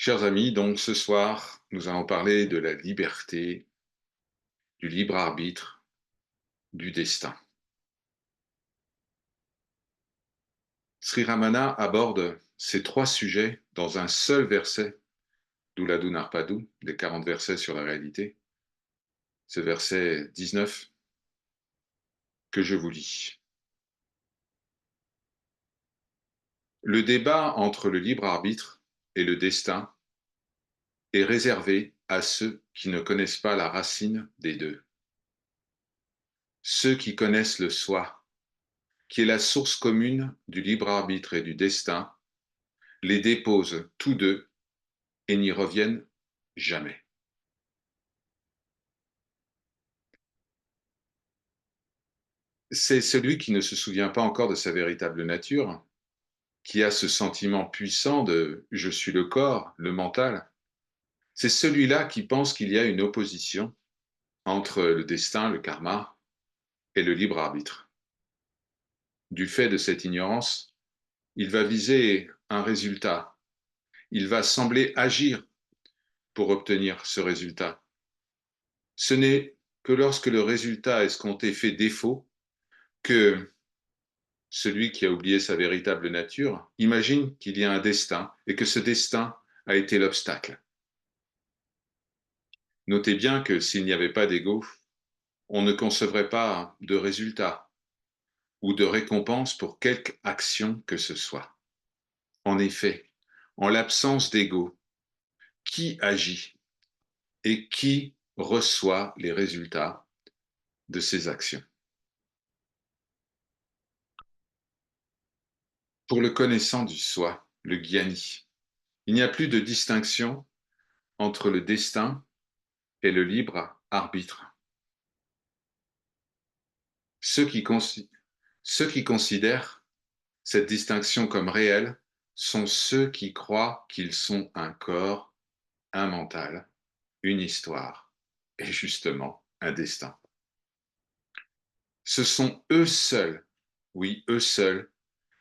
Chers amis, donc ce soir, nous allons parler de la liberté, du libre arbitre, du destin. Sri Ramana aborde ces trois sujets dans un seul verset d'Ulladu Narpadu, des 40 versets sur la réalité. Ce verset 19 que je vous lis. Le débat entre le libre arbitre et le destin est réservé à ceux qui ne connaissent pas la racine des deux. Ceux qui connaissent le soi, qui est la source commune du libre arbitre et du destin, les déposent tous deux et n'y reviennent jamais. C'est celui qui ne se souvient pas encore de sa véritable nature, qui a ce sentiment puissant de je suis le corps, le mental. C'est celui-là qui pense qu'il y a une opposition entre le destin, le karma, et le libre arbitre. Du fait de cette ignorance, il va viser un résultat. Il va sembler agir pour obtenir ce résultat. Ce n'est que lorsque le résultat escompté fait défaut que celui qui a oublié sa véritable nature imagine qu'il y a un destin et que ce destin a été l'obstacle. Notez bien que s'il n'y avait pas d'ego, on ne concevrait pas de résultat ou de récompense pour quelque action que ce soit. En effet, en l'absence d'ego, qui agit et qui reçoit les résultats de ses actions? Pour le connaissant du soi, le gyani, il n'y a plus de distinction entre le destin et le libre arbitre. Ceux qui, ceux qui considèrent cette distinction comme réelle sont ceux qui croient qu'ils sont un corps, un mental, une histoire et justement un destin. Ce sont eux seuls, oui, eux seuls,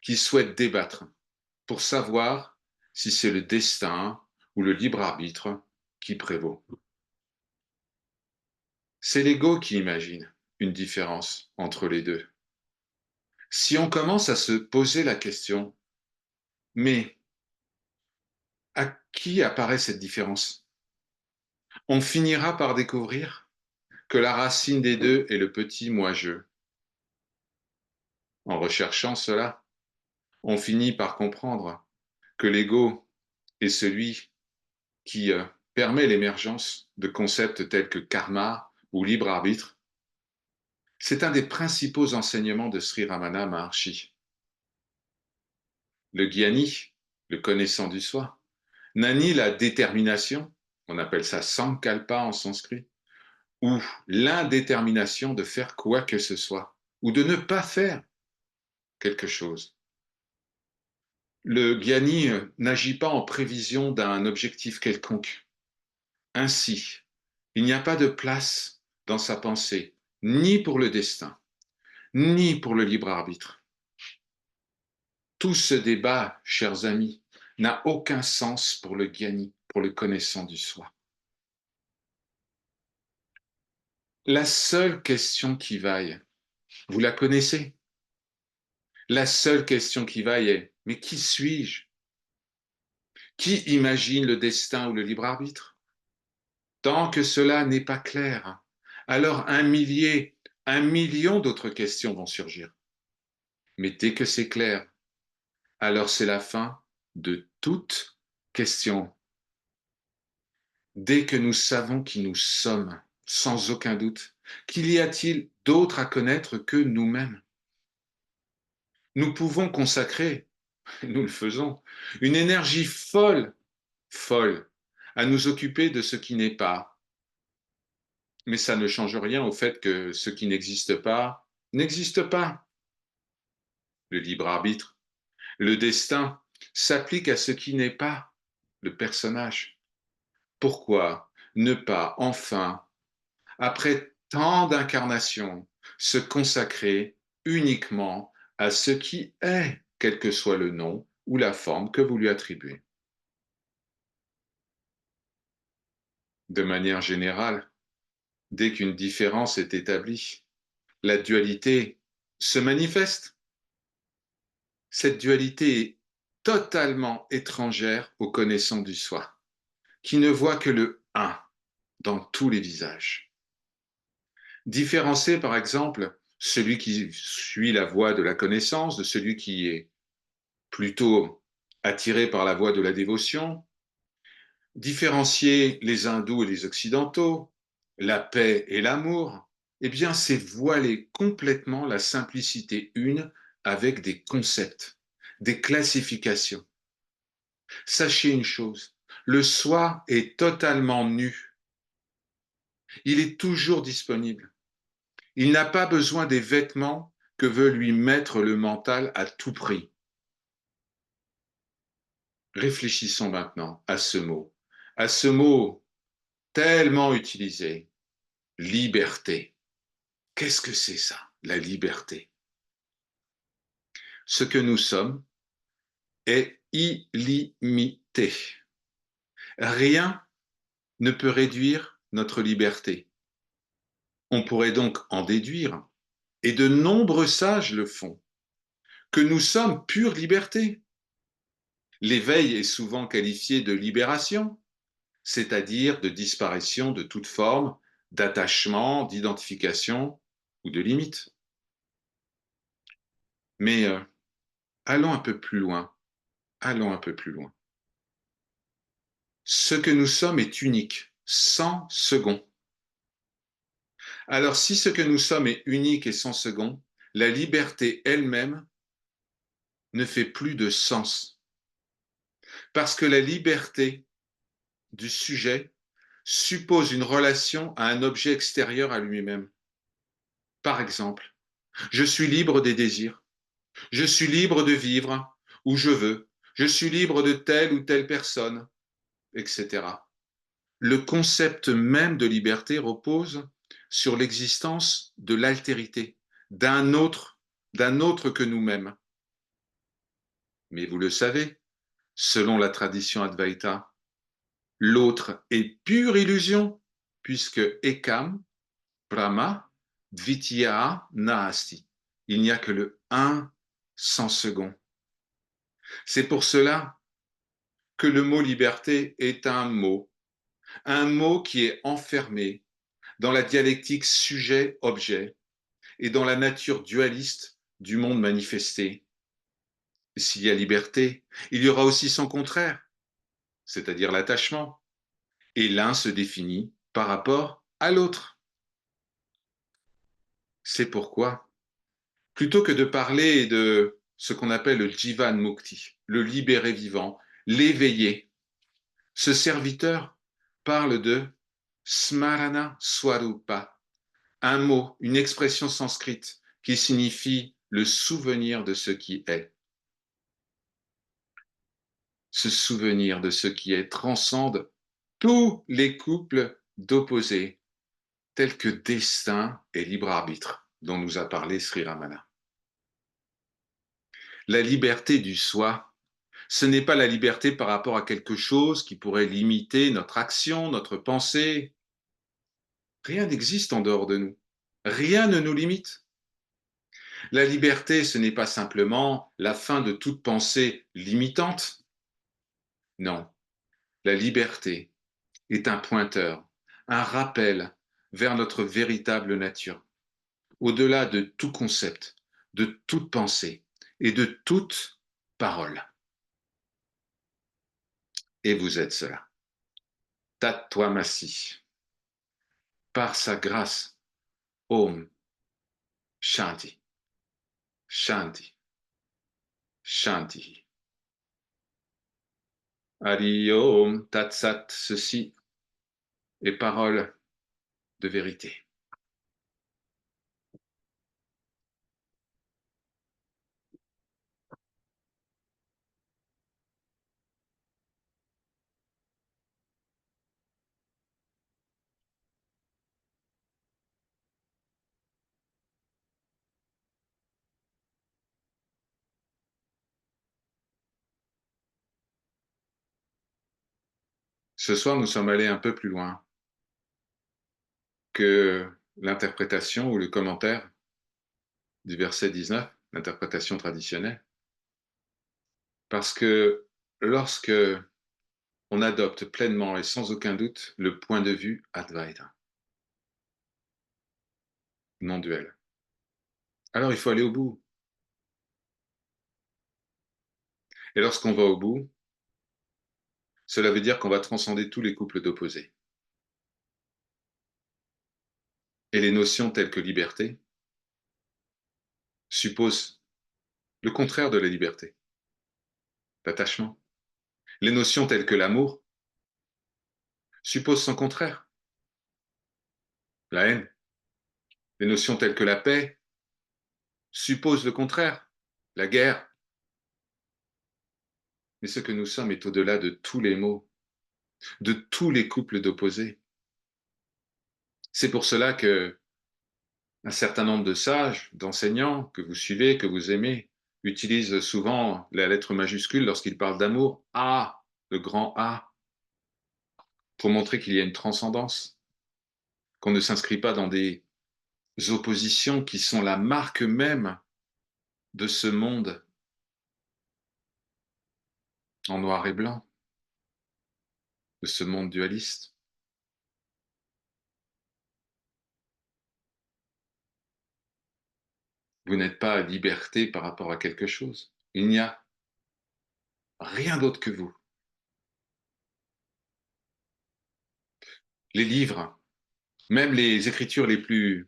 qui souhaitent débattre pour savoir si c'est le destin ou le libre arbitre qui prévaut. C'est l'ego qui imagine une différence entre les deux. Si on commence à se poser la question, mais à qui apparaît cette différence? On finira par découvrir que la racine des deux est le petit moi-je. En recherchant cela, on finit par comprendre que l'ego est celui qui permet l'émergence de concepts tels que karma ou libre arbitre. C'est un des principaux enseignements de Sri Ramana Maharshi. Le gyani, le connaissant du soi, n'a ni la détermination, on appelle ça sankalpa en sanskrit, ou l'indétermination de faire quoi que ce soit, ou de ne pas faire quelque chose. Le gyani n'agit pas en prévision d'un objectif quelconque. Ainsi, il n'y a pas de place dans sa pensée, ni pour le destin, ni pour le libre arbitre. Tout ce débat, chers amis, n'a aucun sens pour le gyani, pour le connaissant du soi. La seule question qui vaille, vous la connaissez? La seule question qui vaille est, mais qui suis-je? Qui imagine le destin ou le libre arbitre? Tant que cela n'est pas clair, alors un million d'autres questions vont surgir. Mais dès que c'est clair, alors c'est la fin de toute question. Dès que nous savons qui nous sommes, sans aucun doute, qu'il y a-t-il d'autre à connaître que nous-mêmes? Nous pouvons consacrer, nous le faisons, une énergie folle, folle, à nous occuper de ce qui n'est pas. Mais ça ne change rien au fait que ce qui n'existe pas, n'existe pas. Le libre arbitre, le destin s'applique à ce qui n'est pas, le personnage. Pourquoi ne pas enfin, après tant d'incarnations, se consacrer uniquement à ce qui est, quel que soit le nom ou la forme que vous lui attribuez? de manière générale, dès qu'une différence est établie, la dualité se manifeste. Cette dualité est totalement étrangère aux connaissants du soi, qui ne voient que le un dans tous les visages. Différencier, par exemple, celui qui suit la voie de la connaissance de celui qui est plutôt attiré par la voie de la dévotion, différencier les hindous et les occidentaux, la paix et l'amour, eh bien, c'est voiler complètement la simplicité une avec des concepts, des classifications. Sachez une chose, le soi est totalement nu. Il est toujours disponible. Il n'a pas besoin des vêtements que veut lui mettre le mental à tout prix. Réfléchissons maintenant à ce mot tellement utilisé, liberté. Qu'est-ce que c'est ça, la liberté? Ce que nous sommes est illimité. Rien ne peut réduire notre liberté. On pourrait donc en déduire, et de nombreux sages le font, que nous sommes pure liberté. L'éveil est souvent qualifié de libération, c'est-à-dire de disparition de toute forme d'attachement, d'identification ou de limite. Mais allons un peu plus loin, allons un peu plus loin. Ce que nous sommes est unique, sans second. Alors si ce que nous sommes est unique et sans second, la liberté elle-même ne fait plus de sens. Parce que la liberté du sujet suppose une relation à un objet extérieur à lui-même. Par exemple, je suis libre des désirs, je suis libre de vivre où je veux, je suis libre de telle ou telle personne, etc. Le concept même de liberté repose sur l'existence de l'altérité, d'un autre que nous-mêmes. Mais vous le savez, selon la tradition Advaita, l'autre est pure illusion, puisque Ekam, Brahma, Dvitiya Nahasti. Il n'y a que le un sans second. C'est pour cela que le mot liberté est un mot qui est enfermé dans la dialectique sujet-objet et dans la nature dualiste du monde manifesté. S'il y a liberté, il y aura aussi son contraire, c'est-à-dire l'attachement, et l'un se définit par rapport à l'autre. C'est pourquoi, plutôt que de parler de ce qu'on appelle le Jivan Mukti, le libéré vivant, l'éveillé, ce serviteur parle de Smarana Swarupa, un mot, une expression sanskrite qui signifie le souvenir de ce qui est. Ce souvenir de ce qui est transcende tous les couples d'opposés, tels que destin et libre arbitre, dont nous a parlé Sri Ramana. La liberté du soi, ce n'est pas la liberté par rapport à quelque chose qui pourrait limiter notre action, notre pensée. Rien n'existe en dehors de nous. Rien ne nous limite. La liberté, ce n'est pas simplement la fin de toute pensée limitante. Non, la liberté est un pointeur, un rappel vers notre véritable nature, au-delà de tout concept, de toute pensée et de toute parole. Et vous êtes cela. Tattwamasi. Par sa grâce, Om Shanti, Shanti, Shanti. Hari Om Tatsat, ceci est parole de vérité. Ce soir, nous sommes allés un peu plus loin. que l'interprétation ou le commentaire du verset 19, l'interprétation traditionnelle. Parce que lorsque on adopte pleinement et sans aucun doute le point de vue Advaita, non duel, alors il faut aller au bout. Et lorsqu'on va au bout, cela veut dire qu'on va transcender tous les couples d'opposés. Et les notions telles que liberté supposent le contraire de la liberté, l'attachement. Les notions telles que l'amour supposent son contraire, la haine. Les notions telles que la paix supposent le contraire, la guerre. Mais ce que nous sommes est au-delà de tous les mots, de tous les couples d'opposés. C'est pour cela que un certain nombre de sages, d'enseignants que vous suivez, que vous aimez, utilisent souvent la lettre majuscule lorsqu'ils parlent d'amour, A, le grand A, pour montrer qu'il y a une transcendance, qu'on ne s'inscrit pas dans des oppositions qui sont la marque même de ce monde en noir et blanc, de ce monde dualiste. Vous n'êtes pas à liberté par rapport à quelque chose. Il n'y a rien d'autre que vous. Les livres, même les écritures les plus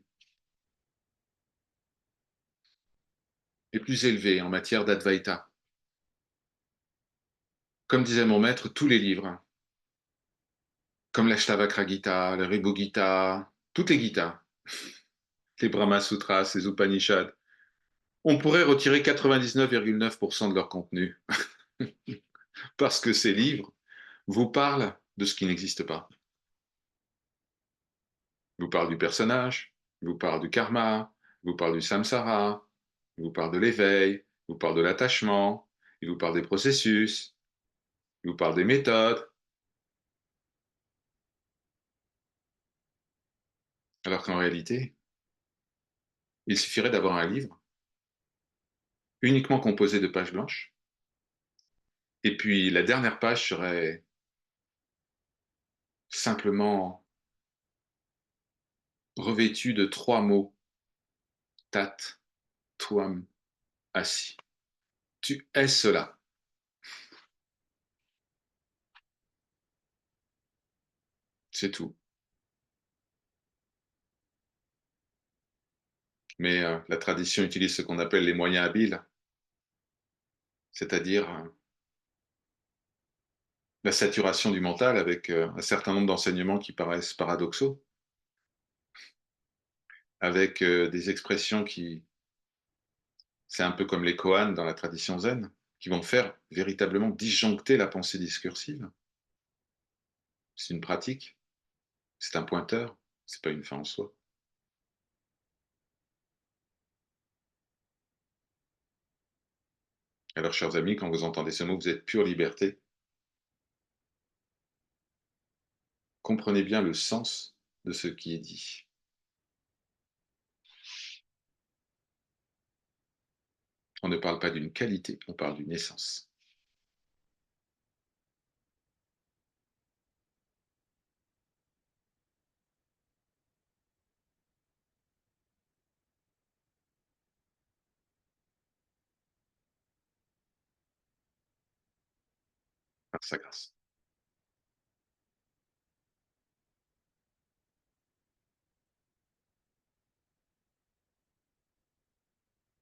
élevées en matière d'Advaita, comme disait mon maître, tous les livres, comme l'Ashtavakra Gita, le Ribhu Gita, toutes les Gitas, les Brahma Sutras, les Upanishads, on pourrait retirer 99,9% de leur contenu, parce que ces livres vous parlent de ce qui n'existe pas. Ils vous parlent du personnage, ils vous parlent du karma, ils vous parlent du samsara, ils vous parlent de l'éveil, ils vous parlent de l'attachement, ils vous parlent des processus, ils vous parlent des méthodes, alors qu'en réalité, il suffirait d'avoir un livre uniquement composé de pages blanches, et puis la dernière page serait simplement revêtue de trois mots: tat, twam, assis. Tu es cela, c'est tout. Mais la tradition utilise ce qu'on appelle les moyens habiles, c'est-à-dire la saturation du mental avec un certain nombre d'enseignements qui paraissent paradoxaux, avec des expressions qui, c'est un peu comme les koans dans la tradition zen, qui vont faire véritablement disjoncter la pensée discursive. C'est une pratique, c'est un pointeur, c'est pas une fin en soi. Alors, chers amis, quand vous entendez ce mot, vous êtes pure liberté. Comprenez bien le sens de ce qui est dit. On ne parle pas d'une qualité, on parle d'une essence. Par sa grâce.